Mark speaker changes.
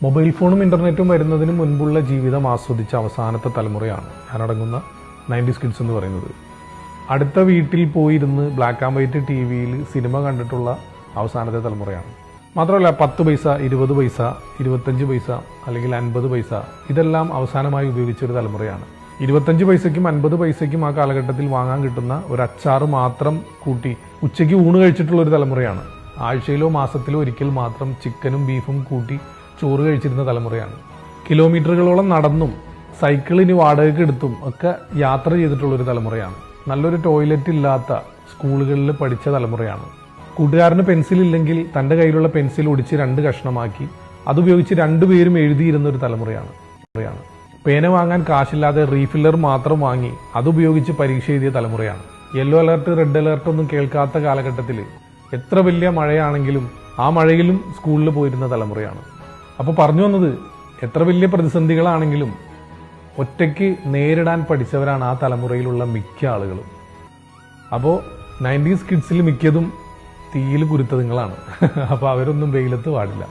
Speaker 1: Mobile ഫോണും ഇൻ്റർനെറ്റും വരുന്നതിന് മുൻപുള്ള ജീവിതം ആസ്വദിച്ച അവസാനത്തെ തലമുറയാണ് ഞാനടങ്ങുന്ന 90s കിഡ്സ് എന്ന് പറയുന്നത്. അടുത്ത വീട്ടിൽ പോയിരുന്ന് ബ്ലാക്ക് ആൻഡ് വൈറ്റ് ടി വിയിൽ സിനിമ കണ്ടിട്ടുള്ള അവസാനത്തെ തലമുറയാണ്. മാത്രമല്ല 10 പൈസ, 20 പൈസ, 25 പൈസ അല്ലെങ്കിൽ 50 പൈസ ഇതെല്ലാം അവസാനമായി ഉപയോഗിച്ചൊരു തലമുറയാണ്. 25 പൈസയ്ക്കും 50 പൈസയ്ക്കും ആ കാലഘട്ടത്തിൽ വാങ്ങാൻ കിട്ടുന്ന ഒരു അച്ചാറ് മാത്രം കൂട്ടി ഉച്ചയ്ക്ക് ഊണ് കഴിച്ചിട്ടുള്ള ഒരു തലമുറയാണ്. ആഴ്ചയിലോ മാസത്തിലോ ഒരിക്കൽ മാത്രം ചിക്കനും ബീഫും കൂട്ടി ചോറ് കഴിച്ചിരുന്ന തലമുറയാണ്. കിലോമീറ്ററുകളോളം നടന്നും സൈക്കിളിന് വാടകയ്ക്ക് എടുത്തും ഒക്കെ യാത്ര ചെയ്തിട്ടുള്ളൊരു തലമുറയാണ്. നല്ലൊരു ടോയ്ലറ്റ് ഇല്ലാത്ത സ്കൂളുകളിൽ പഠിച്ച തലമുറയാണ്. കൂട്ടുകാരന് പെൻസിലില്ലെങ്കിൽ തൻ്റെ കയ്യിലുള്ള പെൻസിൽ ഒടിച്ച് 2 കഷ്ണമാക്കി അതുപയോഗിച്ച് 2 പേരും എഴുതിയിരുന്ന ഒരു തലമുറയാണ്. പേന വാങ്ങാൻ കാശില്ലാതെ റീഫില്ലർ മാത്രം വാങ്ങി അതുപയോഗിച്ച് പരീക്ഷ എഴുതിയ തലമുറയാണ്. യെല്ലോ അലർട്ട്, റെഡ് അലർട്ട് ഒന്നും കേൾക്കാത്ത കാലഘട്ടത്തിൽ എത്ര വലിയ മഴയാണെങ്കിലും ആ മഴയിലും സ്കൂളിൽ പോയിരുന്ന തലമുറയാണ്. അപ്പോൾ പറഞ്ഞു വന്നത്, എത്ര വലിയ പ്രതിസന്ധികളാണെങ്കിലും ഒറ്റയ്ക്ക് നേരിടാൻ പഠിച്ചവരാണ് ആ തലമുറയിലുള്ള മിക്ക ആളുകളും. അപ്പോൾ 90s കിഡ്സിൽ മിക്കതും തീയിൽ കുരുത്തതുങ്ങളാണ്. അപ്പോൾ അവരൊന്നും വെയിലത്ത് പാടില്ല.